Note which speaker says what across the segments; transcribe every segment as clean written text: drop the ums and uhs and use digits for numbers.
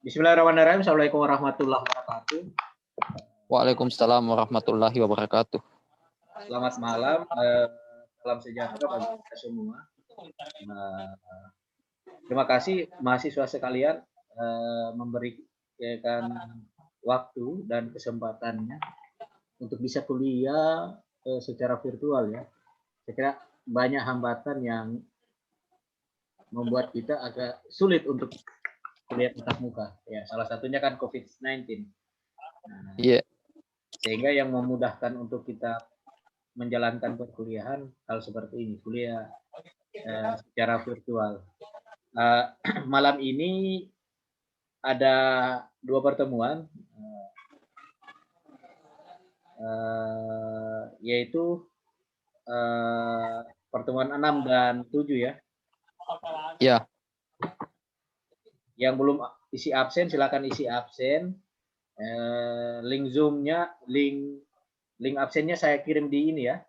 Speaker 1: Bismillahirrahmanirrahim. Assalamualaikum warahmatullahi wabarakatuh.
Speaker 2: Waalaikumsalam warahmatullahi wabarakatuh.
Speaker 1: Selamat malam. Salam sejahtera bagi kita semua. Terima kasih mahasiswa sekalian memberikan waktu dan kesempatannya untuk bisa kuliah secara virtual ya. Saya kira banyak hambatan yang membuat kita agak sulit untuk kuliah tatap muka. Ya, salah satunya kan COVID-19. Sehingga yang memudahkan untuk kita menjalankan perkuliahan hal seperti ini, kuliah secara virtual. Malam ini ada 2 pertemuan, yaitu pertemuan 6 dan 7 ya.
Speaker 2: Ya.
Speaker 1: Yang belum isi absen silakan isi absen. Link Zoom-nya, link absennya saya kirim di ini ya,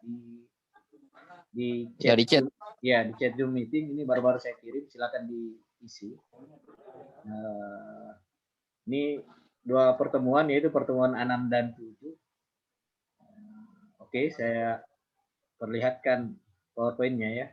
Speaker 1: di chat.
Speaker 2: Ya, di chat.
Speaker 1: Ya, di chat Zoom meeting ini baru-baru saya kirim, silakan diisi. Ini 2 pertemuan, yaitu pertemuan 6 dan 7. Oke, saya perlihatkan PowerPoint-nya ya.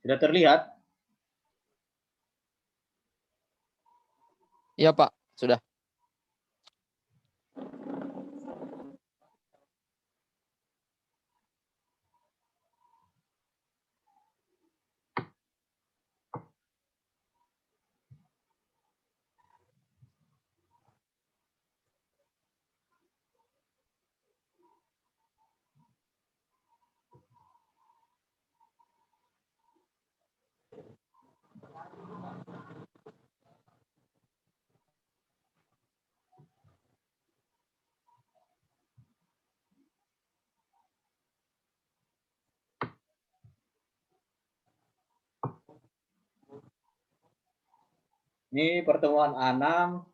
Speaker 1: Sudah terlihat?
Speaker 2: Iya, Pak. Sudah.
Speaker 1: Ini pertemuan 6,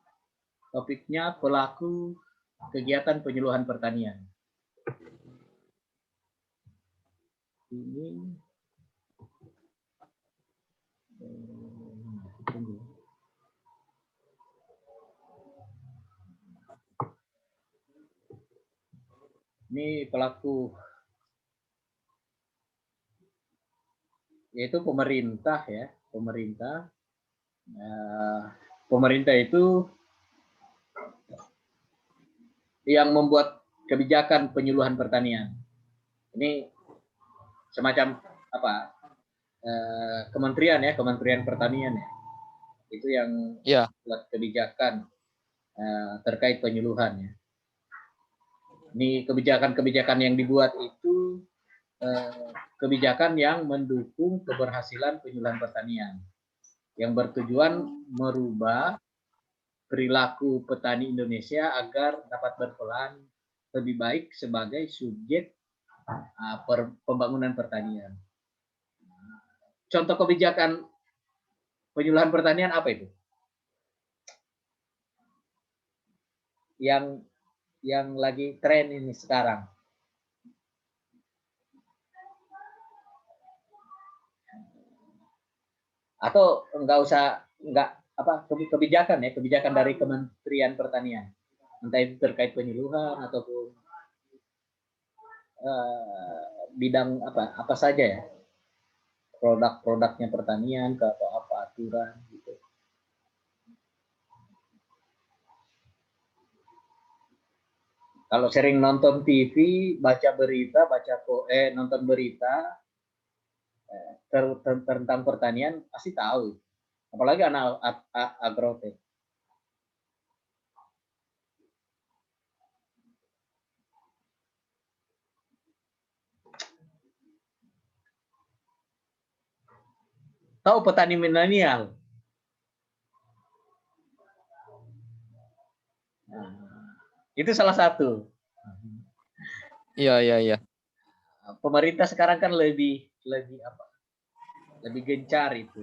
Speaker 1: topiknya pelaku kegiatan penyuluhan pertanian. Ini pelaku, yaitu pemerintah ya, pemerintah. Pemerintah itu yang membuat kebijakan penyuluhan pertanian. Ini semacam apa? Kementerian ya, Kementerian Pertanian ya. Itu yang buat kebijakan terkait penyuluhan ya. Ini kebijakan-kebijakan yang dibuat itu kebijakan yang mendukung keberhasilan penyuluhan pertanian, yang bertujuan merubah perilaku petani Indonesia agar dapat berperan lebih baik sebagai subjek pembangunan pertanian. Contoh kebijakan penyuluhan pertanian apa itu? Yang lagi tren ini sekarang. Atau kebijakan ya, kebijakan dari Kementerian Pertanian, entah itu terkait penyuluhan ataupun bidang apa saja ya, produk-produknya pertanian atau apa aturan gitu. Kalau sering nonton TV, baca berita, nonton berita tentang pertanian pasti tahu, apalagi anak agrotek. Tahu petani milenial? Nah, itu salah satu.
Speaker 2: Iya.
Speaker 1: Pemerintah sekarang kan lebih lebih gencar itu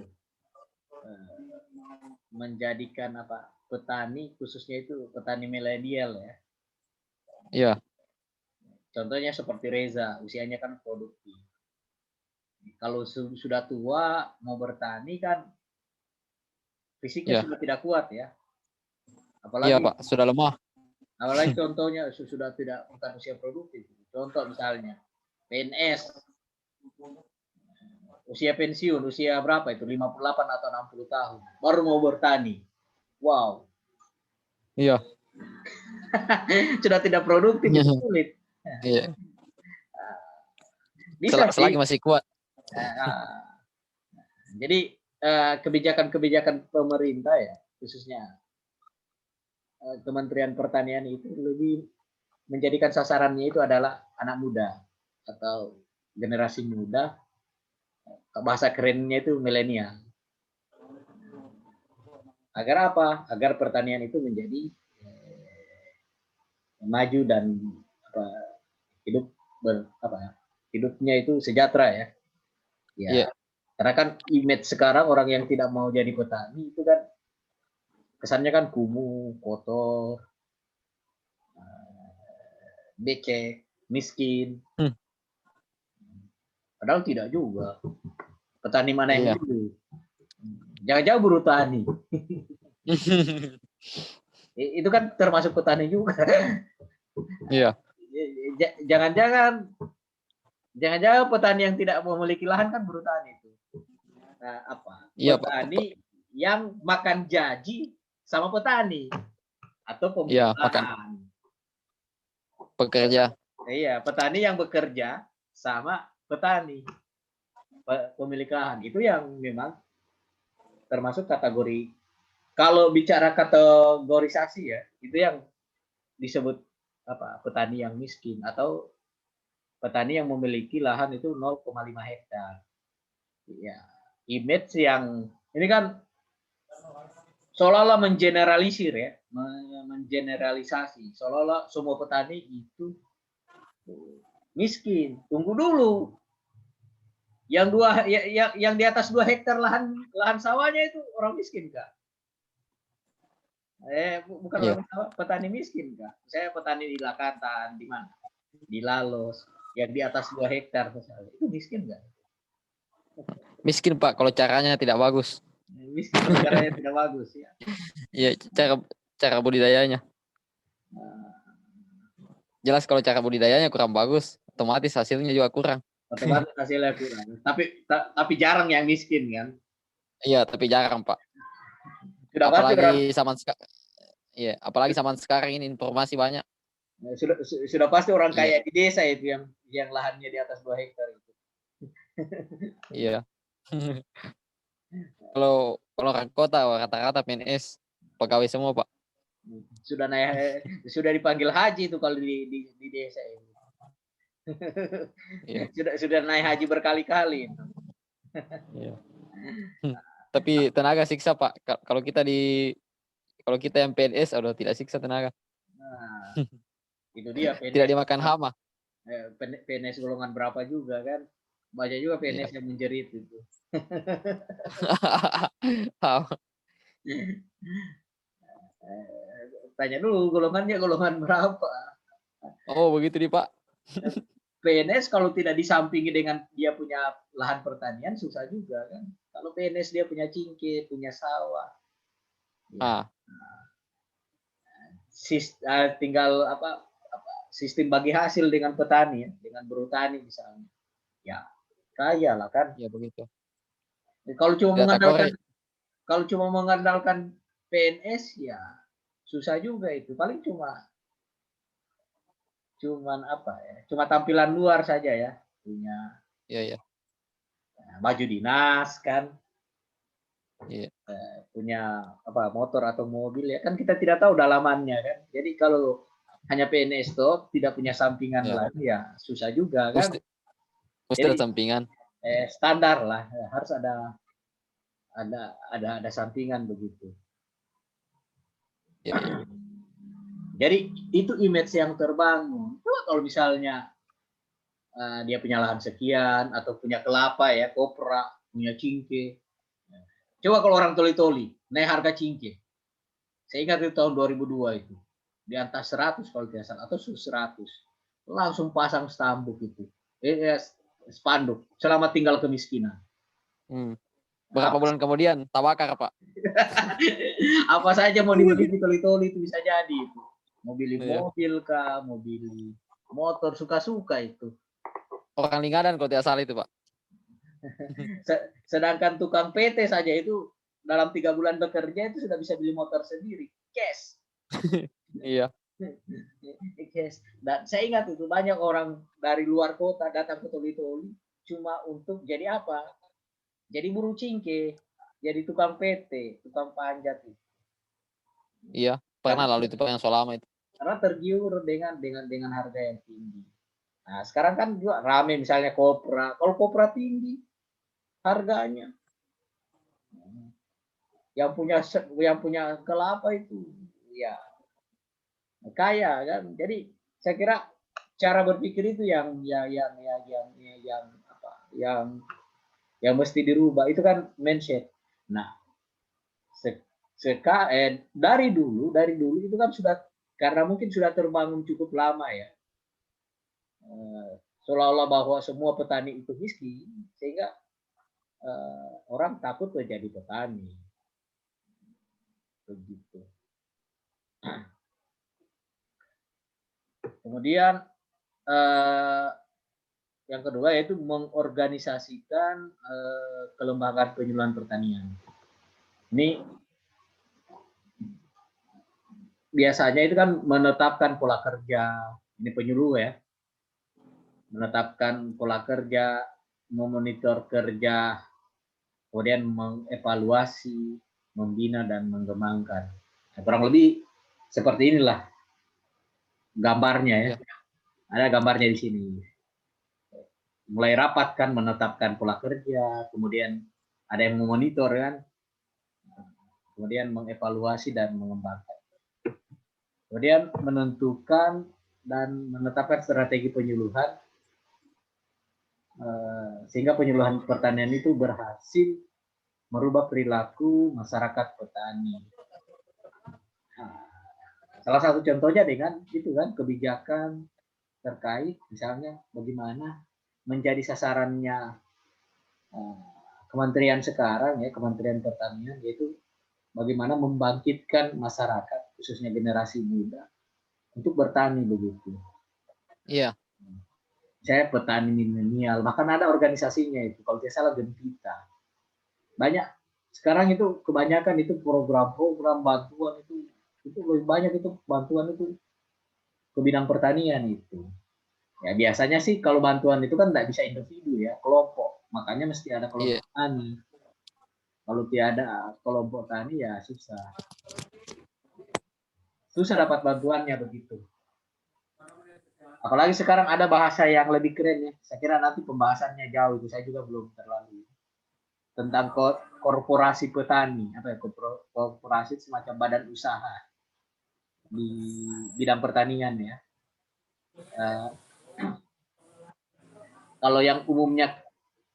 Speaker 1: menjadikan petani, khususnya itu petani milenial ya.
Speaker 2: Iya.
Speaker 1: Contohnya seperti Reza, usianya kan produktif. Kalau sudah tua mau bertani kan fisiknya
Speaker 2: Iya.
Speaker 1: sudah tidak kuat ya.
Speaker 2: Iya,
Speaker 1: Apalagi
Speaker 2: Pak. Sudah lemah.
Speaker 1: contohnya sudah tidak, bukan usia produktif. Contoh misalnya PNS, usia pensiun, usia berapa itu? 58 atau 60 tahun. Baru mau bertani. Wow.
Speaker 2: Iya.
Speaker 1: Sudah tidak produktif, itu sulit.
Speaker 2: Iya.
Speaker 1: Bisa sih.
Speaker 2: Selagi masih kuat.
Speaker 1: Jadi kebijakan-kebijakan pemerintah ya, khususnya Kementerian Pertanian itu lebih menjadikan sasarannya itu adalah anak muda atau generasi muda, bahasa kerennya itu milenial. Agar apa? Agar pertanian itu menjadi maju dan hidup hidupnya itu sejahtera ya. Ya.
Speaker 2: Iya.
Speaker 1: Karena kan image sekarang orang yang tidak mau jadi petani itu kan kesannya kan kumuh, kotor, becek, miskin. Padahal tidak juga. Petani mana yang dulu? Jangan-jangan buruh tani. Itu kan termasuk petani juga.
Speaker 2: Iya.
Speaker 1: Jangan-jangan petani yang tidak memiliki lahan kan buruh tani itu. Nah,
Speaker 2: Iya,
Speaker 1: petani yang makan jaji sama petani atau pemilik lahan.
Speaker 2: Pekerja.
Speaker 1: Iya, petani yang bekerja sama petani pemilik lahan, itu yang memang termasuk kategori. Kalau bicara kategorisasi ya, itu yang disebut petani yang miskin atau petani yang memiliki lahan itu 0,5 hektar. Ya, image yang ini kan seolah-olah mengeneralisir ya, mengeneralisasi, seolah-olah semua petani itu miskin. Tunggu dulu. Yang di atas 2 hektar lahan sawahnya itu orang miskin kak? Bukan orang sawah, petani miskin kak? Saya petani di Lakatan, di mana? Di Lalos, yang di atas 2 hektar misalnya, itu miskin nggak?
Speaker 2: Miskin Pak, kalau caranya tidak bagus.
Speaker 1: Miskin kalau caranya tidak bagus ya.
Speaker 2: Iya, cara budidayanya. Jelas kalau cara budidayanya kurang bagus, otomatis hasilnya juga kurang.
Speaker 1: Otomatis hasilnya kurang. Tapi jarang yang miskin kan?
Speaker 2: Iya, tapi jarang Pak. Apalagi zaman sekarang ini informasi banyak.
Speaker 1: Sudah pasti orang kaya di desa itu yang lahannya di atas 2 hektar itu.
Speaker 2: Iya. Kalau orang kota rata-rata PNS pegawai semua Pak.
Speaker 1: Sudah dipanggil haji itu kalau di desa ini. Iya. sudah naik haji berkali-kali.
Speaker 2: Iya. Tapi tenaga siksa Pak. Kalau kita yang PNS udah tidak siksa tenaga.
Speaker 1: Nah, itu dia PNS.
Speaker 2: Tidak dimakan hama.
Speaker 1: PNS golongan berapa juga kan? Banyak juga PNS yang menjerit itu. Tanya dulu golongannya golongan berapa.
Speaker 2: Oh begitu nih Pak.
Speaker 1: PNS kalau tidak disampingi dengan dia punya lahan pertanian susah juga kan. Kalau PNS dia punya cingkir, punya sawah. Ya. Tinggal sistem bagi hasil dengan petani, dengan buruh tani misalnya. Ya, kaya lah kan.
Speaker 2: Ya begitu.
Speaker 1: Kalau cuma mengandalkan PNS ya susah juga itu. Paling cuma tampilan luar saja ya, punya baju dinas kan, punya motor atau mobil ya kan, kita tidak tahu dalamannya kan. Jadi kalau hanya PNS toh tidak punya sampingan lain ya susah juga kan.
Speaker 2: Mesti ada sampingan.
Speaker 1: Standar lah, harus ada sampingan begitu. Jadi itu image yang terbangun. Coba kalau misalnya dia punya lahan sekian atau punya kelapa ya, kopra, punya cingke. Coba kalau orang toli-toli, naik harga cingke. Saya ingat itu tahun 2002 itu. Di atas 100 kalau tidak salah, atau 100. Langsung pasang stambuk itu. Spanduk, selamat tinggal kemiskinan.
Speaker 2: Berapa bulan kemudian, tabakar, Pak?
Speaker 1: Apa saja mau dibeli di toli-toli itu bisa jadi itu. Mau beli mobil kah, mau beli motor, suka-suka itu.
Speaker 2: Orang Linggadan kalau tidak salah itu, Pak.
Speaker 1: Sedangkan tukang PT saja itu dalam 3 bulan bekerja itu sudah bisa beli motor sendiri, cash.
Speaker 2: Iya.
Speaker 1: Cash. Dan saya ingat itu banyak orang dari luar kota datang ke toli-toli cuma untuk jadi apa? Jadi buruh cingke, jadi tukang PT, tukang panjat itu.
Speaker 2: Iya, pernah lalu itu Pak yang selama itu.
Speaker 1: Karena tergiur dengan harga yang tinggi. Nah, sekarang kan juga rame misalnya kopra. Kalau kopra tinggi harganya. Yang punya kelapa itu ya kaya kan. Jadi saya kira cara berpikir itu yang mesti dirubah. Itu kan mindset. Nah, dari dulu itu kan sudah, karena mungkin sudah terbangun cukup lama ya, seolah-olah bahwa semua petani itu miskin, sehingga orang takut menjadi petani begitu. Kemudian yang kedua yaitu mengorganisasikan kelembagaan penyuluhan pertanian. Ini biasanya itu kan menetapkan pola kerja, ini penyuluh ya, menetapkan pola kerja, memonitor kerja, kemudian mengevaluasi, membina dan mengembangkan. Nah, kurang lebih seperti inilah gambarnya ya. Ada gambarnya di sini. Mulai rapat kan menetapkan pola kerja, kemudian ada yang memonitor kan, kemudian mengevaluasi dan mengembangkan. Kemudian menentukan dan menetapkan strategi penyuluhan sehingga penyuluhan pertanian itu berhasil merubah perilaku masyarakat petani. Salah satu contohnya dengan itu kan kebijakan terkait misalnya bagaimana menjadi sasarannya kementerian sekarang ya, Kementerian Pertanian, yaitu bagaimana membangkitkan masyarakat khususnya generasi muda untuk bertani begitu.
Speaker 2: Iya.
Speaker 1: Saya petani milenial, bahkan ada organisasinya itu kalau tidak salah Gempita. Banyak sekarang itu kebanyakan itu program-program bantuan itu lebih banyak itu bantuan itu ke bidang pertanian itu. Ya biasanya sih kalau bantuan itu kan tidak bisa individu ya, kelompok. Makanya mesti ada kelompok tani. Kalau tiada kelompok tani ya susah. Susah dapat bantuannya begitu. Apalagi sekarang ada bahasa yang lebih keren ya. Saya kira nanti pembahasannya jauh itu, saya juga belum terlalu. Tentang korporasi petani, apa ya, korporasi semacam badan usaha di bidang pertanian ya. Kalau yang umumnya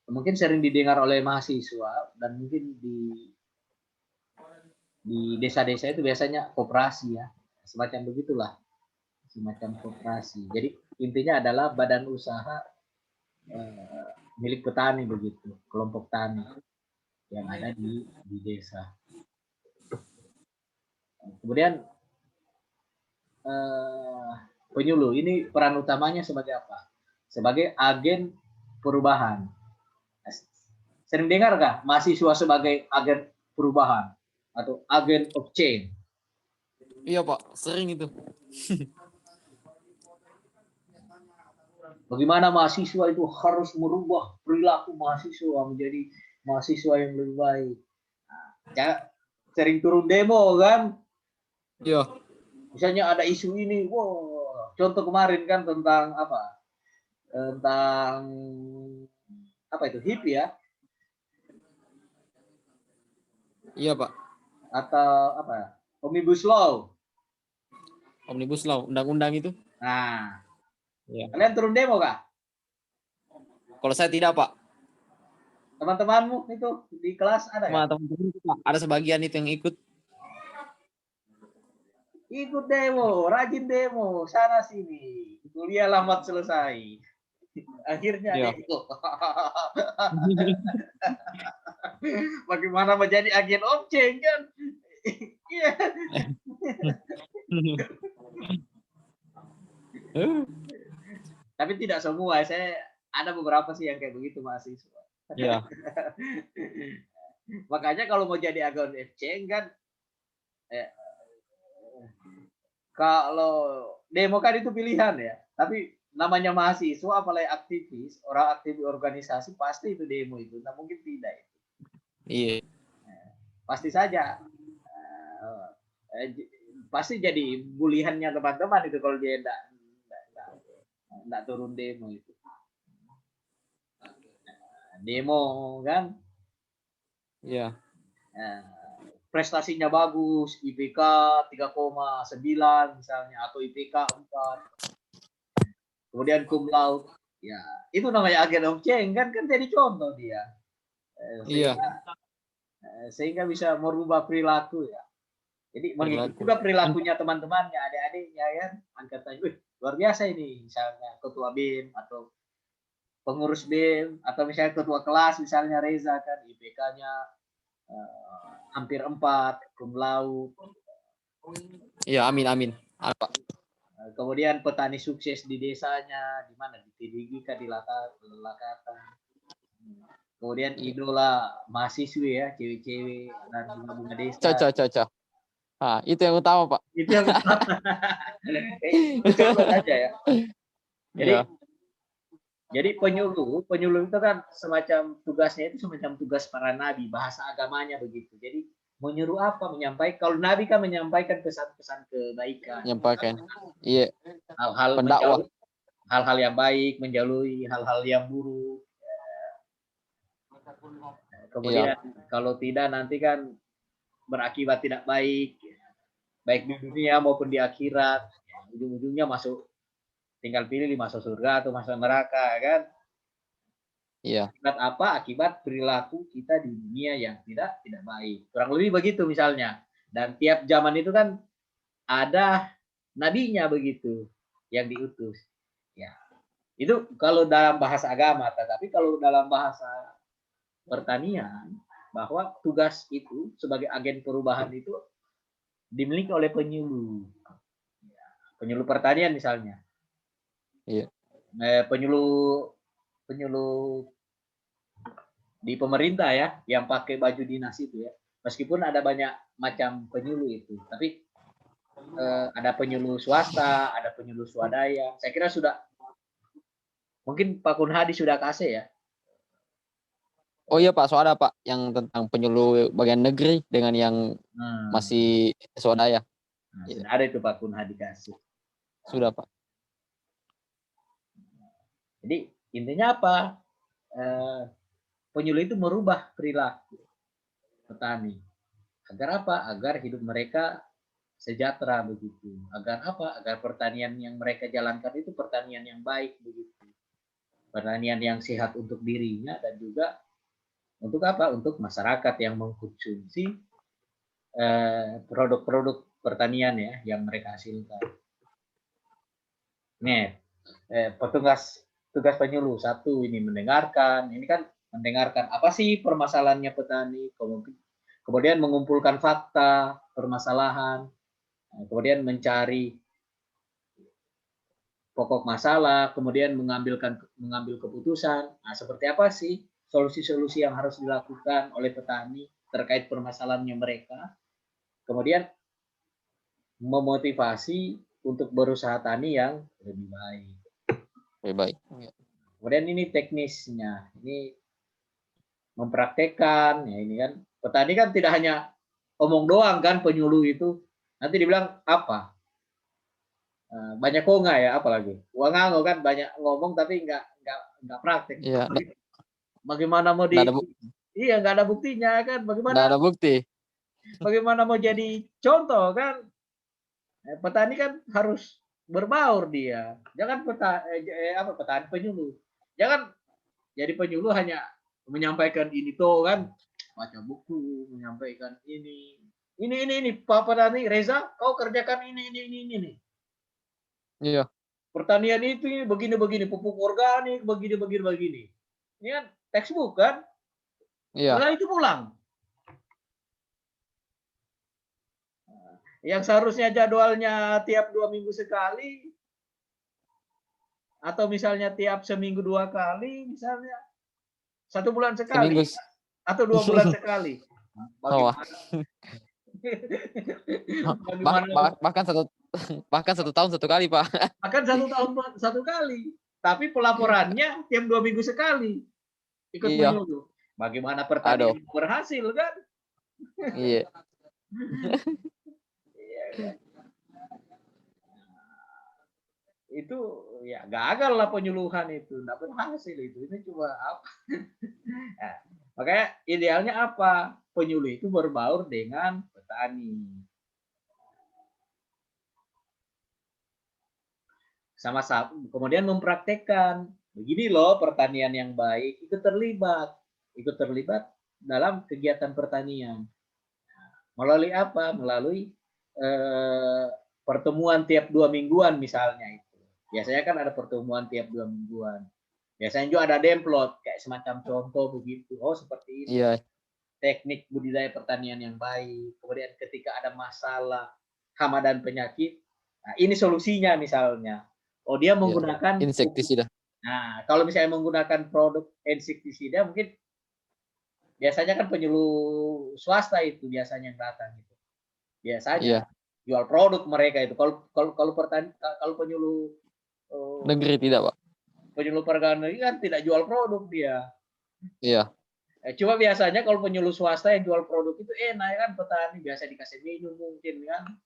Speaker 1: mungkin sering didengar oleh mahasiswa dan mungkin di desa-desa itu biasanya koperasi ya, semacam begitulah, semacam koperasi. Jadi intinya adalah badan usaha milik petani begitu, kelompok tani yang ada di desa. Kemudian penyuluh ini peran utamanya sebagai apa? Sebagai agen perubahan. Sering dengar nggak mahasiswa sebagai agen perubahan atau agen of change?
Speaker 2: Iya Pak, sering itu.
Speaker 1: Bagaimana mahasiswa itu harus merubah perilaku mahasiswa menjadi mahasiswa yang lebih baik. Nah, sering turun demo kan?
Speaker 2: Iya.
Speaker 1: Misalnya ada isu ini, wow, contoh kemarin kan tentang apa? Tentang apa itu, HIP ya?
Speaker 2: Iya Pak.
Speaker 1: Atau apa? Omnibus Law.
Speaker 2: Omnibus Law, undang-undang itu.
Speaker 1: Nah,
Speaker 2: ya.
Speaker 1: Kalian turun demo kah?
Speaker 2: Kalau saya tidak, Pak.
Speaker 1: Teman-temanmu itu di kelas ada ya?
Speaker 2: Teman-teman Pak, ada sebagian itu yang ikut.
Speaker 1: Ikut demo, rajin demo, sana sini. Kuliah lambat selesai. Akhirnya
Speaker 2: Iya.
Speaker 1: demo. Bagaimana menjadi agen objek kan? Iya. Tapi tidak semua, saya ada beberapa sih yang kayak begitu mahasiswa.
Speaker 2: Iya.
Speaker 1: Makanya kalau mau jadi agen FC kan, eh, kalau demo kan itu pilihan ya. Tapi namanya mahasiswa, apalagi aktivis, orang aktif di organisasi pasti itu demo itu. Nah mungkin tidak.
Speaker 2: Iya.
Speaker 1: Pasti saja. Pasti jadi bulihannya teman-teman itu kalau dia enggak turun demo itu. Demo kan,
Speaker 2: Iya.
Speaker 1: prestasinya bagus, IPK 3,9 misalnya, atau IPK 4, kemudian cum laude, ya itu namanya agen objek kan jadi contoh dia.
Speaker 2: Iya.
Speaker 1: Sehingga bisa merubah perilaku ya. Jadi mengikuti juga perilakunya teman-temannya, adik-adiknya kan, angkatannya, luar biasa ini, misalnya ketua BEM atau pengurus BEM atau misalnya ketua kelas, misalnya Reza kan, IPK-nya hampir 4, cum laude.
Speaker 2: Iya, amin. Apa?
Speaker 1: Kemudian petani sukses di desanya, di mana, di Tidigi kan, di Lakatan. Kemudian idola mahasiswi ya, cewek-cewek dan bunga-bunga desa.
Speaker 2: Caca. Ah, itu yang utama, Pak.
Speaker 1: Itu yang utama. Itu contoh saja ya. Jadi penyuluh itu kan semacam tugasnya itu semacam tugas para nabi, bahasa agamanya begitu. Jadi menyuruh apa, menyampaikan. Kalau nabi kan menyampaikan pesan-pesan kebaikan.
Speaker 2: Menyampaikan. Iya.
Speaker 1: Hal-hal yang baik, menjauhi hal-hal yang buruk. Kemudian kalau tidak nanti kan berakibat tidak baik di dunia maupun di akhirat. Ujung-ujungnya tinggal pilih masuk surga atau masuk neraka kan.
Speaker 2: Iya.
Speaker 1: Akibat apa? Akibat perilaku kita di dunia yang tidak baik. Kurang lebih begitu misalnya. Dan tiap zaman itu kan ada nabinya begitu yang diutus. Ya. Itu kalau dalam bahasa agama, tetapi kalau dalam bahasa pertanian, bahwa tugas itu sebagai agen perubahan itu dimiliki oleh penyuluh. Penyuluh pertanian misalnya.
Speaker 2: Iya.
Speaker 1: Penyuluh di pemerintah ya, yang pakai baju dinas itu ya. Meskipun ada banyak macam penyuluh itu, tapi ada penyuluh swasta, ada penyuluh swadaya. Saya kira sudah, mungkin Pak Kunhadi sudah kasih ya.
Speaker 2: Oh iya Pak, soalnya Pak yang tentang penyuluh bagian negeri dengan yang masih swadaya.
Speaker 1: Sudah ada itu Pak Kunhadi kasih.
Speaker 2: Sudah Pak.
Speaker 1: Jadi intinya apa? Penyuluh itu merubah perilaku petani. Agar apa? Agar hidup mereka sejahtera begitu. Agar apa? Agar pertanian yang mereka jalankan itu pertanian yang baik begitu. Pertanian yang sehat untuk dirinya dan juga untuk apa? Untuk masyarakat yang mengkonsumsi produk-produk pertanian ya yang mereka hasilkan. Nih, tugas penyuluh satu ini mendengarkan. Ini kan mendengarkan apa sih permasalahannya petani, kemudian mengumpulkan fakta permasalahan, kemudian mencari pokok masalah, kemudian mengambil keputusan. Nah, seperti apa sih solusi-solusi yang harus dilakukan oleh petani terkait permasalahannya mereka. Kemudian memotivasi untuk berusaha tani yang lebih baik.
Speaker 2: Lebih baik.
Speaker 1: Kemudian ini teknisnya, ini mempraktekkan, ya ini kan petani kan tidak hanya omong doang kan, penyuluh itu nanti dibilang apa? Banyak konga ya, apalagi Wangango kan banyak ngomong tapi nggak praktek.
Speaker 2: Iya.
Speaker 1: Bagaimana mau iya nggak ada buktinya kan, bagaimana?
Speaker 2: Nggak ada bukti.
Speaker 1: Bagaimana mau jadi contoh kan? Petani kan harus berbaur dia. Jangan petani penyuluh. Jangan Jadi penyuluh hanya menyampaikan ini tuh kan, baca buku, menyampaikan ini Pak Petani Reza, kau kerjakan ini nih.
Speaker 2: Iya.
Speaker 1: Pertanian itu begini, pupuk organik, begini. Ini kan textbook kan?
Speaker 2: Iya.
Speaker 1: Setelah itu pulang. Yang seharusnya jadwalnya tiap 2 minggu sekali, atau misalnya tiap seminggu 2 kali, misalnya 1 bulan
Speaker 2: Seminggu.
Speaker 1: sekali, atau 2 bulan sekali.
Speaker 2: Oh,
Speaker 1: Bagaimana? Bagaimana?
Speaker 2: bahkan 1 tahun 1 kali, Pak.
Speaker 1: Akan 1 tahun 1 kali. Tapi pelaporannya tiap 2 minggu sekali ikut
Speaker 2: Iya.
Speaker 1: menyuluh. Bagaimana pertanian
Speaker 2: Aduh.
Speaker 1: berhasil kan?
Speaker 2: Iya.
Speaker 1: Itu ya gagal lah penyuluhan itu, nggak berhasil itu. Ini cuma apa? Nah, makanya idealnya apa? Penyuluh itu berbaur dengan petani. Sama-sama, kemudian mempraktekkan. Begini loh pertanian yang baik, ikut terlibat dalam kegiatan pertanian. Melalui apa? Melalui pertemuan tiap 2 mingguan misalnya itu. Biasanya kan ada pertemuan tiap 2 mingguan. Biasanya juga ada demplot, kayak semacam contoh begitu. Oh seperti ini.
Speaker 2: Iya.
Speaker 1: Teknik budidaya pertanian yang baik. Kemudian ketika ada masalah hama dan penyakit, nah ini solusinya misalnya. Oh dia
Speaker 2: Iya.
Speaker 1: menggunakan
Speaker 2: Insektisida.
Speaker 1: Nah, kalau misalnya menggunakan produk insektisida mungkin biasanya kan penyuluh swasta itu biasanya yang datang gitu. Biasanya
Speaker 2: Iya.
Speaker 1: jual produk mereka itu. Kalau penyuluh
Speaker 2: Negeri tidak, Pak.
Speaker 1: penyuluh perikanan negeri kan tidak jual produk dia.
Speaker 2: Iya.
Speaker 1: Cuma biasanya kalau penyuluh swasta yang jual produk itu enak kan, petani biasa dikasih minum mungkin kan,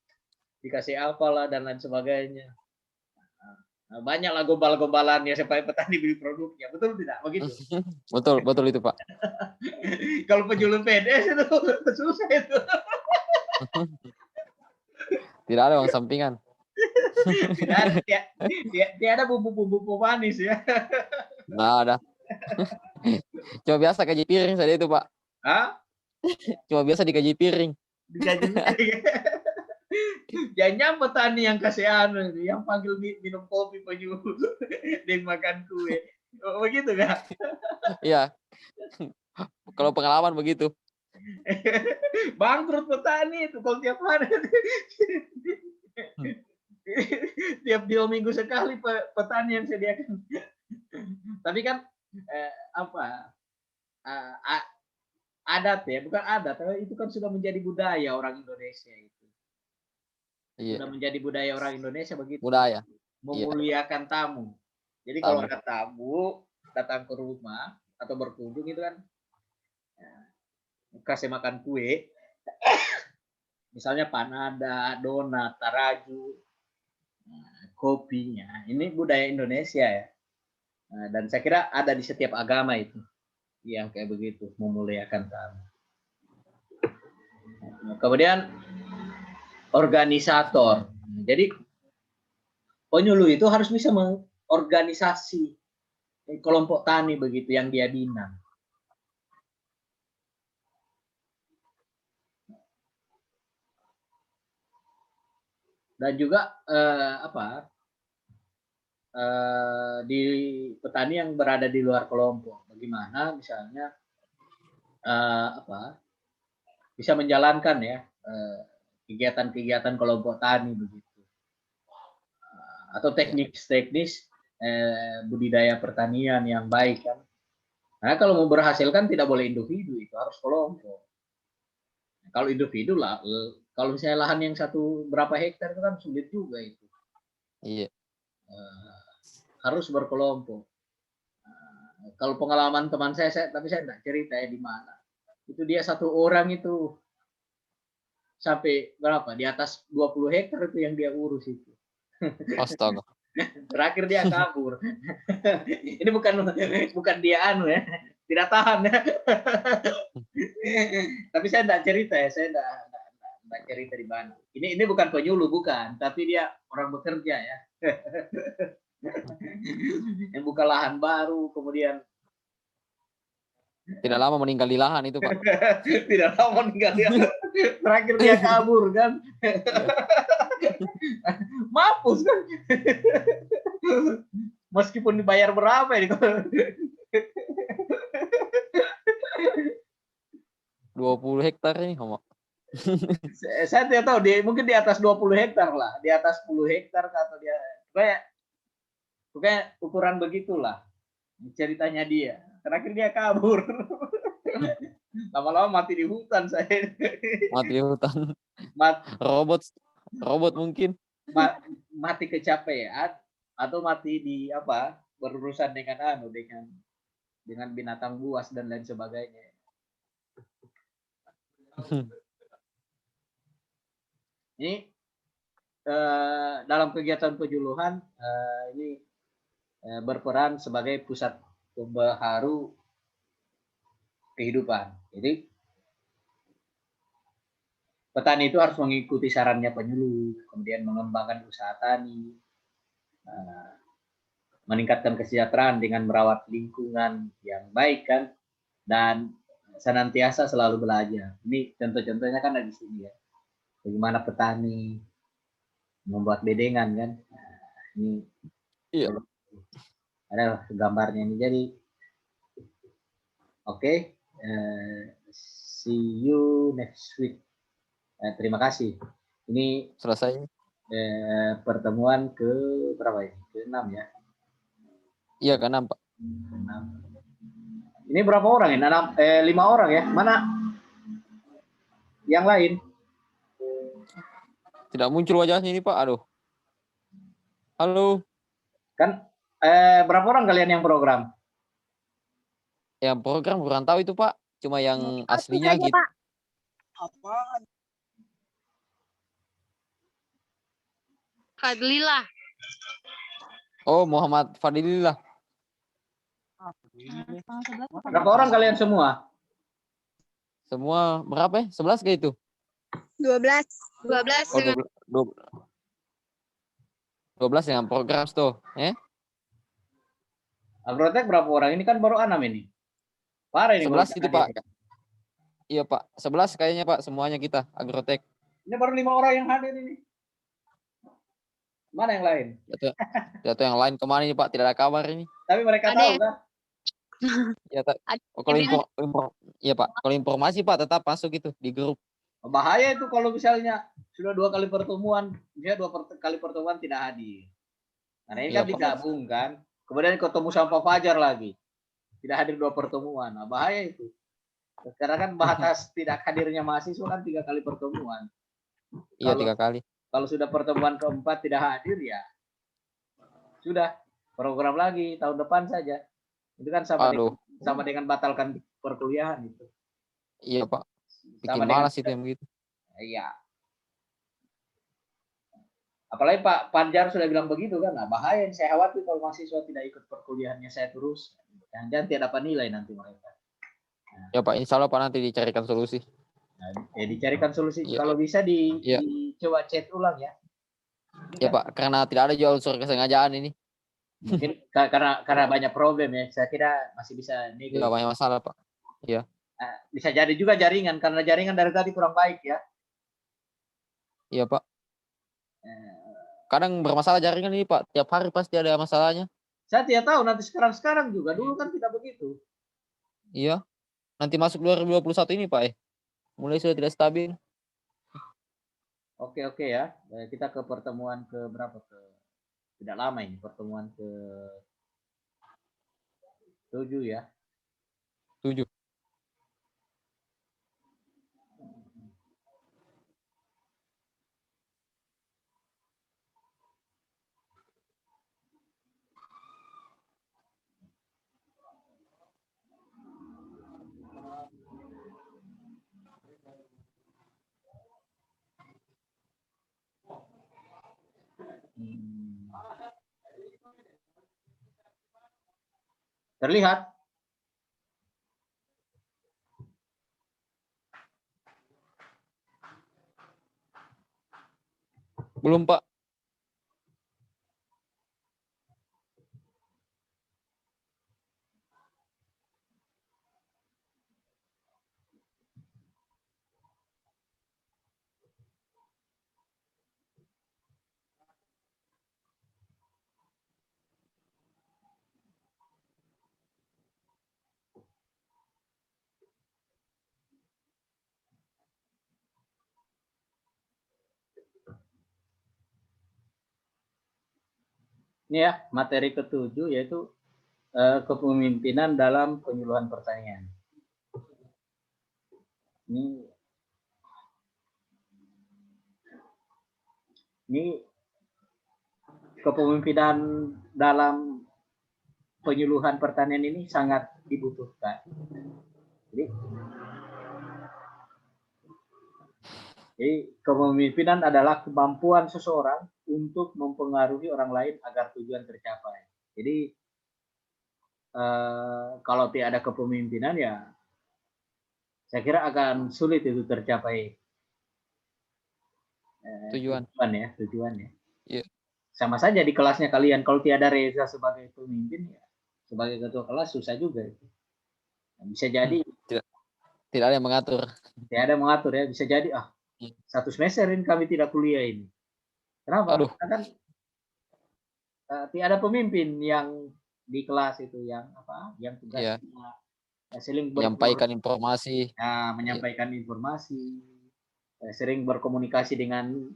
Speaker 1: dikasih apalah dan lain sebagainya. Nah, banyaklah gombal-gombalannya supaya petani beli produknya, betul tidak? Begitu.
Speaker 2: Betul itu, Pak.
Speaker 1: Kalau penyuluh PNS itu susah itu.
Speaker 2: Tidak ada uang sampingan.
Speaker 1: Tidak ada bumbu-bumbu manis ya.
Speaker 2: Nah, ada. Cuma biasa kaji piring saja itu, Pak.
Speaker 1: Hah?
Speaker 2: Cuma biasa dikaji piring.
Speaker 1: Dikaji piring. Jangan petani yang kasihan, yang panggil minum kopi penyuluh dan makan kue. Begitu kan?
Speaker 2: Iya. Kalau pengalaman begitu.
Speaker 1: Bangkrut petani itu kalau tiap hari. Tiap 2 minggu sekali petani yang sediakan. Tapi kan adat ya, bukan adat, tapi itu kan sudah menjadi budaya orang Indonesia itu.
Speaker 2: Iya.
Speaker 1: Sudah menjadi budaya orang Indonesia begitu.
Speaker 2: Budaya.
Speaker 1: Memuliakan tamu. Jadi kalau ada tamu datang ke rumah atau berkunjung itu kan kasih makan kue. Misalnya panada, donat, taraju, kopinya. Ini budaya Indonesia ya. Dan saya kira ada di setiap agama itu yang kayak begitu, memuliakan tamu. Kemudian organisator. Jadi penyuluh itu harus bisa mengorganisasi kelompok tani begitu yang dia bina. Dan juga di petani yang berada di luar kelompok, bagaimana misalnya bisa menjalankan ya kegiatan-kegiatan kelompok tani begitu, atau teknis budidaya pertanian yang baik kan. Nah kalau mau berhasil kan tidak boleh individu, itu harus kelompok. Kalau individu lah, kalau misalnya lahan yang berapa hektar itu kan sulit juga itu.
Speaker 2: Iya.
Speaker 1: Harus berkelompok. Kalau pengalaman teman saya, tapi saya tidak cerita ya di mana. Itu dia 1 orang itu sampai berapa? Di atas 20 hektar itu yang dia urus itu.
Speaker 2: Astaga.
Speaker 1: Terakhir dia kabur. Ini bukan dia ya, tidak tahan ya. Tapi saya tidak cerita ya, saya tidak cerita di mana. Ini bukan penyuluh bukan, tapi dia orang bekerja ya. Yang buka lahan baru, kemudian
Speaker 2: Tidak lama meninggal di lahan itu, Pak.
Speaker 1: Tidak lama meninggal dia. Terakhir dia kabur kan. Mampus kan. Meskipun dibayar berapa ini?
Speaker 2: 20 hektar ini, Homo.
Speaker 1: Saya tidak tahu, mungkin di atas 20 hektar lah, di atas 10 hektar atau dia kayak ukuran begitulah ceritanya dia. Terakhir dia kabur. Lama-lama mati di hutan saya.
Speaker 2: Mati di hutan.
Speaker 1: Mat,
Speaker 2: Robot mungkin.
Speaker 1: Mati kecapean atau mati di apa? Berurusan dengan binatang buas dan lain sebagainya. Ini dalam kegiatan Pejuluhan ini berperan sebagai pusat pembaharu kehidupan. Jadi petani itu harus mengikuti sarannya penyuluh, kemudian mengembangkan usaha tani, meningkatkan kesejahteraan dengan merawat lingkungan yang baik kan, dan senantiasa selalu belajar. Ini contoh-contohnya kan ada di sini ya. Bagaimana petani membuat bedengan kan. Nah, ini
Speaker 2: iya.
Speaker 1: Ada gambarnya ini. Jadi oke, see you next week. Terima kasih. Ini
Speaker 2: selesai.
Speaker 1: Pertemuan ke berapa ini? Ke-6 ya?
Speaker 2: Iya, ke-6, Pak.
Speaker 1: 6. Ini berapa orang ya? 5 orang ya? Mana yang lain?
Speaker 2: Tidak muncul wajahnya ini, Pak. Aduh. Halo.
Speaker 1: Kan berapa orang kalian yang program?
Speaker 2: Yang program kurang tahu itu, Pak. Cuma yang aslinya gitu.
Speaker 3: Pak. Apaan? Fadlillah.
Speaker 2: Oh, Muhammad Fadlillah.
Speaker 1: Berapa orang kalian semua?
Speaker 2: Semua berapa ya? 11 kayak itu?
Speaker 3: 12. 12.
Speaker 2: Oh, 12 dengan program tuh.
Speaker 1: Agrotek berapa orang? Ini kan baru 6 ini. Parah ini.
Speaker 2: 11 itu, Pak. Iya, Pak. 11 kayaknya, Pak. Semuanya kita, Agrotek.
Speaker 1: Ini baru 5 orang yang hadir ini. Mana yang lain?
Speaker 2: Jatuh yang lain kemana ini, Pak? Tidak ada kabar ini.
Speaker 1: Tapi mereka tahu kan?
Speaker 2: Ya, Pak. Kalau informasi, Pak, tetap masuk itu di grup.
Speaker 1: Bahaya itu kalau misalnya sudah 2 kali pertemuan, dia 2 kali pertemuan tidak hadir. Karena ini kan digabungkan. Kemudian ketemu sama Pak Fajar lagi. Tidak hadir 2 pertemuan. Nah, bahaya itu. Karena kan batas tidak hadirnya mahasiswa kan 3 kali pertemuan.
Speaker 2: Iya, 3 kali.
Speaker 1: Kalau sudah pertemuan keempat tidak hadir ya sudah program lagi tahun depan saja. Itu kan sama dengan batalkan perkuliahan itu.
Speaker 2: Iya, Pak. Bikin malas itu yang begitu.
Speaker 1: Iya. Apalagi Pak Panjar sudah bilang begitu kan. Nah, bahaya. Saya khawatir kalau mahasiswa tidak ikut perkuliahannya saya terus. Jangan tidak dapat nilai nanti mereka.
Speaker 2: Nah, ya, Pak. Insya Allah, Pak, nanti dicarikan solusi.
Speaker 1: Nah, dicarikan solusi. Ya. Kalau bisa dicoba chat ulang ya.
Speaker 2: Ya, Pak. Karena tidak ada juga unsur kesengajaan ini.
Speaker 1: Mungkin karena banyak problem ya. Saya kira masih bisa nih.
Speaker 2: Ya, banyak masalah, Pak. Iya.
Speaker 1: Bisa jadi juga jaringan, karena jaringan dari tadi kurang baik ya.
Speaker 2: Iya, Pak. Kadang bermasalah jaringan ini, Pak. Tiap hari pasti ada masalahnya.
Speaker 1: Saya tidak tahu nanti sekarang juga. Dulu kan tidak begitu.
Speaker 2: Iya. Nanti masuk 2021 ini, Pak. Mulai sudah tidak stabil.
Speaker 1: Oke ya. Kita ke pertemuan ke berapa? Tidak lama ini. Pertemuan ke 7 ya.
Speaker 2: 7.
Speaker 1: Terlihat?
Speaker 2: Belum, Pak.
Speaker 1: Ini ya materi ke-7 yaitu kepemimpinan dalam penyuluhan pertanian. Ini kepemimpinan dalam penyuluhan pertanian ini sangat dibutuhkan. Jadi kepemimpinan adalah kemampuan seseorang untuk mempengaruhi orang lain agar tujuan tercapai. Jadi kalau tidak ada kepemimpinan ya saya kira akan sulit itu tercapai tujuan ya.
Speaker 2: Yeah.
Speaker 1: Sama saja di kelasnya kalian kalau tidak ada Reza sebagai pemimpin ya sebagai ketua kelas susah juga itu. Bisa jadi
Speaker 2: tidak ada yang mengatur.
Speaker 1: Tidak ada yang mengatur ya, bisa jadi satu semester ini kami tidak kuliah ini. Kenapa?
Speaker 2: Aduh.
Speaker 1: Karena kan tidak ada pemimpin yang di kelas itu yang tugasnya
Speaker 2: menyampaikan informasi.
Speaker 1: Menyampaikan informasi, sering berkomunikasi dengan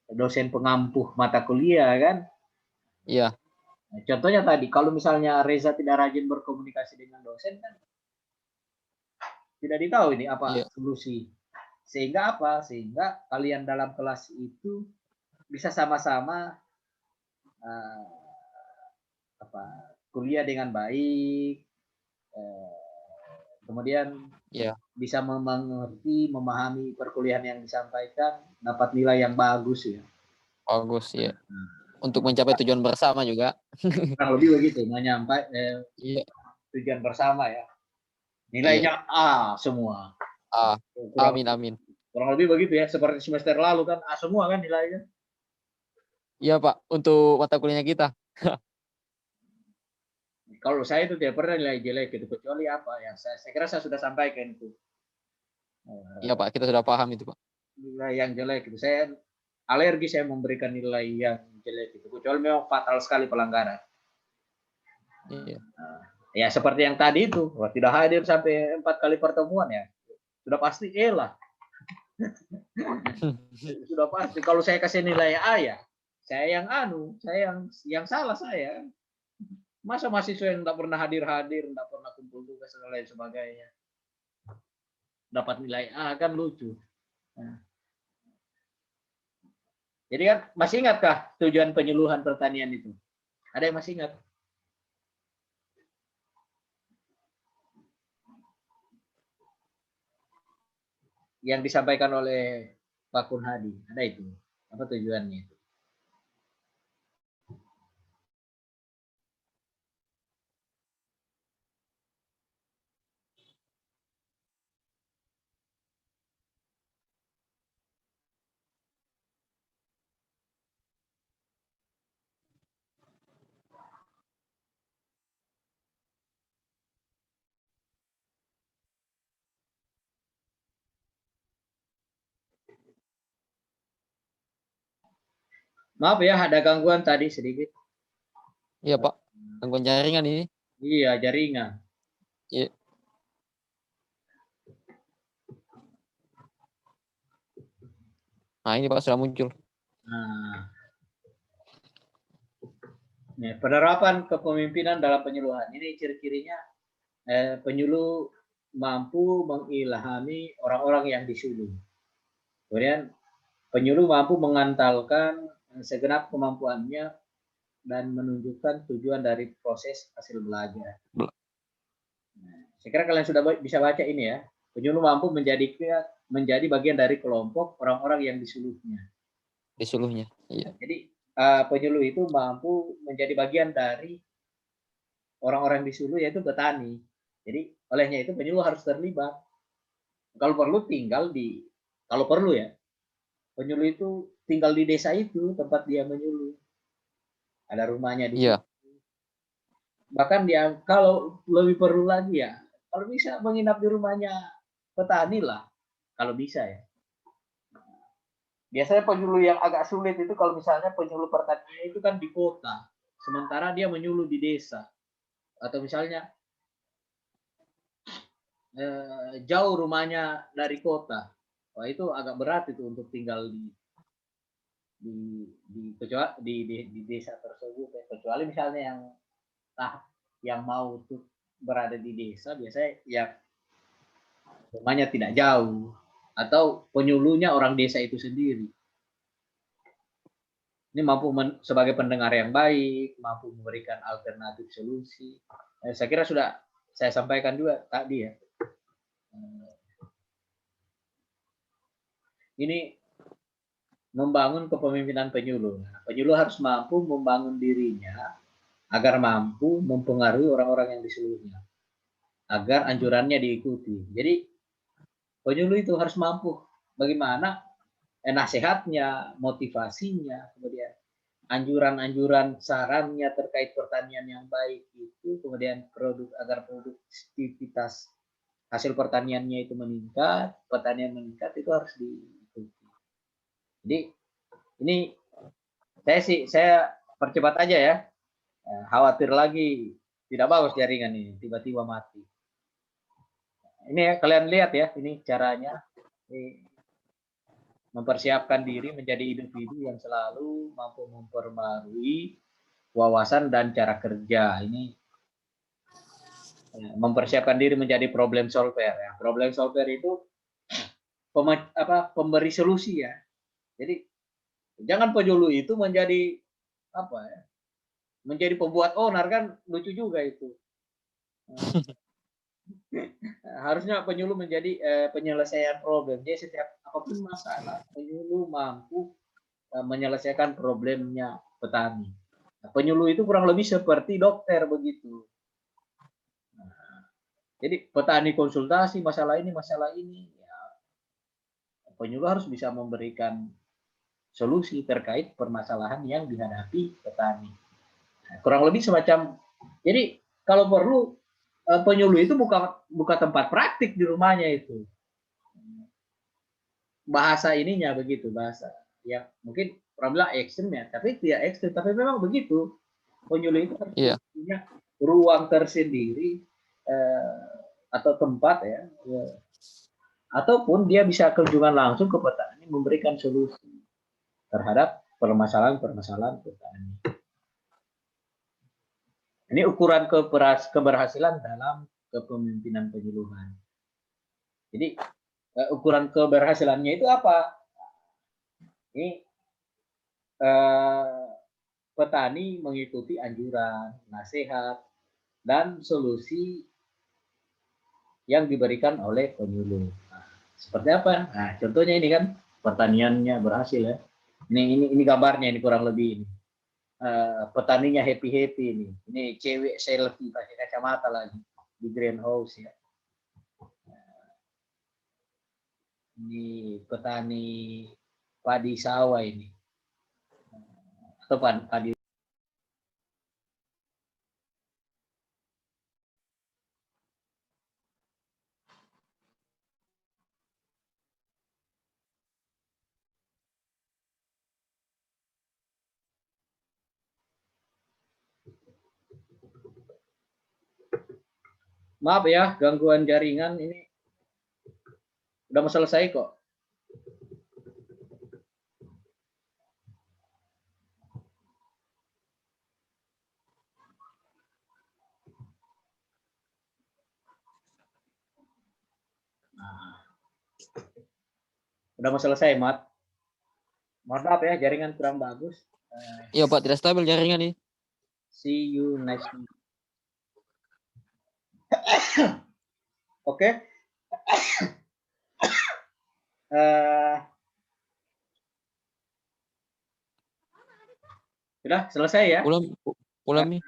Speaker 1: dosen pengampuh mata kuliah kan?
Speaker 2: Iya.
Speaker 1: Nah, contohnya tadi, kalau misalnya Reza tidak rajin berkomunikasi dengan dosen kan, tidak ditahu ini apa solusi. Sehingga apa? Sehingga kalian dalam kelas itu bisa sama-sama kuliah dengan baik, kemudian bisa mengerti, memahami perkuliahan yang disampaikan, dapat nilai yang bagus ya.
Speaker 2: Bagus ya. Untuk mencapai tujuan bersama juga.
Speaker 1: Kurang lebih begitu, tujuan bersama ya. Nilainya A semua.
Speaker 2: A. Amin.
Speaker 1: Kurang lebih begitu ya, seperti semester lalu kan A semua kan nilainya.
Speaker 2: Iya Pak, untuk mata kuliahnya kita.
Speaker 1: Kalau saya itu tidak pernah nilai jelek itu, kecuali apa ya, saya kira saya sudah sampaikan itu.
Speaker 2: Iya Pak, kita sudah paham itu Pak.
Speaker 1: Nilai yang jelek itu, saya alergi saya memberikan nilai yang jelek itu, kecuali memang fatal sekali pelanggaran.
Speaker 2: Iya.
Speaker 1: Ya seperti yang tadi itu, tidak hadir sampai 4 kali pertemuan ya, sudah pasti E lah. Sudah pasti. Kalau saya kasih nilai A ya, saya yang salah saya. Masa mahasiswa yang tidak pernah hadir, tidak pernah kumpul tugas dan lain sebagainya, dapat nilai A kan lucu. Nah. Jadi kan masih ingatkah tujuan penyuluhan pertanian itu? Ada yang masih ingat? Yang disampaikan oleh Pak Kunhadi, ada itu. Apa tujuannya itu? Maaf ya, ada gangguan tadi sedikit.
Speaker 2: Iya Pak, gangguan jaringan ini.
Speaker 1: Iya, jaringan.
Speaker 2: Iya. Nah ini Pak sudah muncul.
Speaker 1: Nah, penerapan kepemimpinan dalam penyuluhan ini ciri-cirinya penyuluh mampu mengilhami orang-orang yang disuluh. Kemudian penyuluh mampu mengantalkan segenap kemampuannya dan menunjukkan tujuan dari proses hasil belajar. Nah, saya kira kalian sudah bisa baca ini ya. Penyuluh mampu menjadi bagian dari kelompok orang-orang yang disuluhnya.
Speaker 2: Disuluhnya, iya.
Speaker 1: Jadi penyuluh itu mampu menjadi bagian dari orang-orang disuluh yaitu petani. Jadi olehnya itu penyuluh harus terlibat. Kalau perlu ya, penyuluh itu tinggal di desa itu tempat dia menyuluh. Ada rumahnya di situ. Bahkan dia kalau lebih perlu lagi ya, kalau bisa menginap di rumahnya petani lah, kalau bisa ya. Biasanya penyuluh yang agak sulit itu kalau misalnya penyuluh pertanian itu kan di kota, sementara dia menyuluh di desa. Atau misalnya jauh rumahnya dari kota, wah itu agak berat itu untuk tinggal di desa tersebut ya. Kecuali misalnya yang mau tuh berada di desa biasanya ya rumahnya tidak jauh atau penyuluhnya orang desa itu sendiri. Ini mampu sebagai pendengar yang baik, mampu memberikan alternatif solusi. Saya kira sudah saya sampaikan juga tadi ya. Ini membangun kepemimpinan penyuluh. Penyuluh harus mampu membangun dirinya agar mampu mempengaruhi orang-orang yang di seluruhnya, agar anjurannya diikuti. Jadi penyuluh itu harus mampu bagaimana nasihatnya, motivasinya, kemudian anjuran-anjuran sarannya terkait pertanian yang baik itu, kemudian agar produktivitas hasil pertaniannya itu meningkat, pertanian meningkat itu harus diikuti. Jadi ini saya percepat aja ya. Khawatir lagi tidak bagus jaringan ini, tiba-tiba mati. Ini ya, kalian lihat ya, ini caranya. Ini mempersiapkan diri menjadi individu yang selalu mampu memperbarui wawasan dan cara kerja. Ini mempersiapkan diri menjadi problem solver ya. Problem solver itu pemberi solusi ya. Jadi jangan penyuluh itu menjadi apa ya? Menjadi pembuat onar kan lucu juga itu. Harusnya penyuluh menjadi penyelesaian problem. Jadi setiap apapun masalah, penyuluh mampu menyelesaikan problemnya petani. Nah, penyuluh itu kurang lebih seperti dokter begitu. Nah, jadi petani konsultasi masalah ini, ya, penyuluh harus bisa memberikan solusi terkait permasalahan yang dihadapi petani. Nah, kurang lebih semacam. Jadi kalau perlu penyuluh itu buka tempat praktik di rumahnya itu. Bahasa ininya begitu, bahasa ya mungkin orang bilang ekstrim ya, tapi tidak ekstrim, tapi memang begitu. Penyuluh itu harus punya ruang tersendiri atau tempat ya, ataupun dia bisa kunjungan langsung ke petani memberikan solusi terhadap permasalahan-permasalahan petani. Ini ukuran keberhasilan dalam kepemimpinan penyuluhan. Jadi ukuran keberhasilannya itu apa? Ini petani mengikuti anjuran, nasihat, dan solusi yang diberikan oleh penyuluh. Nah, seperti apa? Nah, contohnya ini kan pertaniannya berhasil ya. Ini gambarnya ini kurang lebih ini. Petaninya happy ini. Ini cewek selfie pakai kacamata lagi di greenhouse ya. Ini petani padi sawah ini. Atau padi. Maaf ya, gangguan jaringan ini. Udah mau selesai kok. Nah, udah mau selesai, Mat. Maaf ya, jaringan kurang bagus.
Speaker 2: Iya Pak, tidak stabil jaringan nih.
Speaker 1: See you next week. Oke. Sudah selesai ya?
Speaker 2: Ulang nih.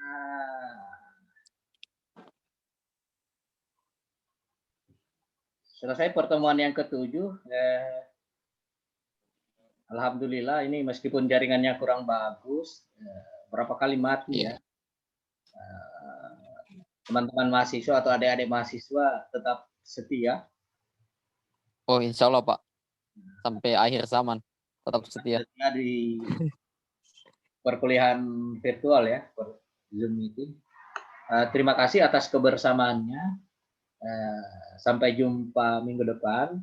Speaker 1: Selesai pertemuan yang ke-7. Alhamdulillah ini meskipun jaringannya kurang bagus, berapa kali mati ya. Teman-teman mahasiswa atau adik-adik mahasiswa tetap setia.
Speaker 2: Oh, insya Allah Pak. Sampai akhir zaman tetap setia.
Speaker 1: Di perkuliahan virtual ya, Zoom meeting. Terima kasih atas kebersamaannya. Sampai jumpa minggu depan.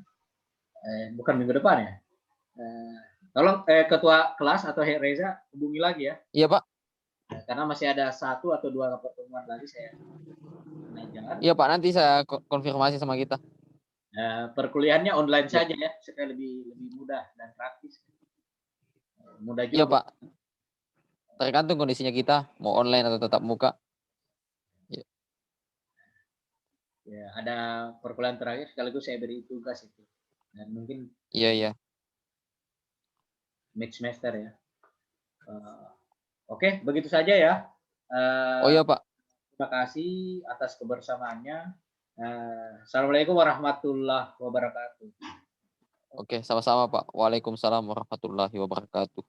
Speaker 1: Bukan minggu depan ya. Tolong ketua kelas atau Herr Reza hubungi lagi ya.
Speaker 2: Iya Pak.
Speaker 1: Karena masih ada 1 atau 2 pertemuan lagi saya jangan.
Speaker 2: Iya Pak, nanti saya konfirmasi sama kita.
Speaker 1: Perkuliahannya online saja ya, supaya lebih mudah dan praktis. Mudah juga.
Speaker 2: Iya Pak. Tergantung kondisinya kita, mau online atau tetap muka.
Speaker 1: Ya, ada perkuliahan terakhir sekaligus saya beri tugas itu. Dan mungkin
Speaker 2: Iya.
Speaker 1: mid semester ya. Oke, begitu saja ya.
Speaker 2: Oh iya Pak.
Speaker 1: Terima kasih atas kebersamaannya. Assalamualaikum warahmatullahi wabarakatuh.
Speaker 2: Oke, sama-sama Pak. Waalaikumsalam warahmatullahi wabarakatuh.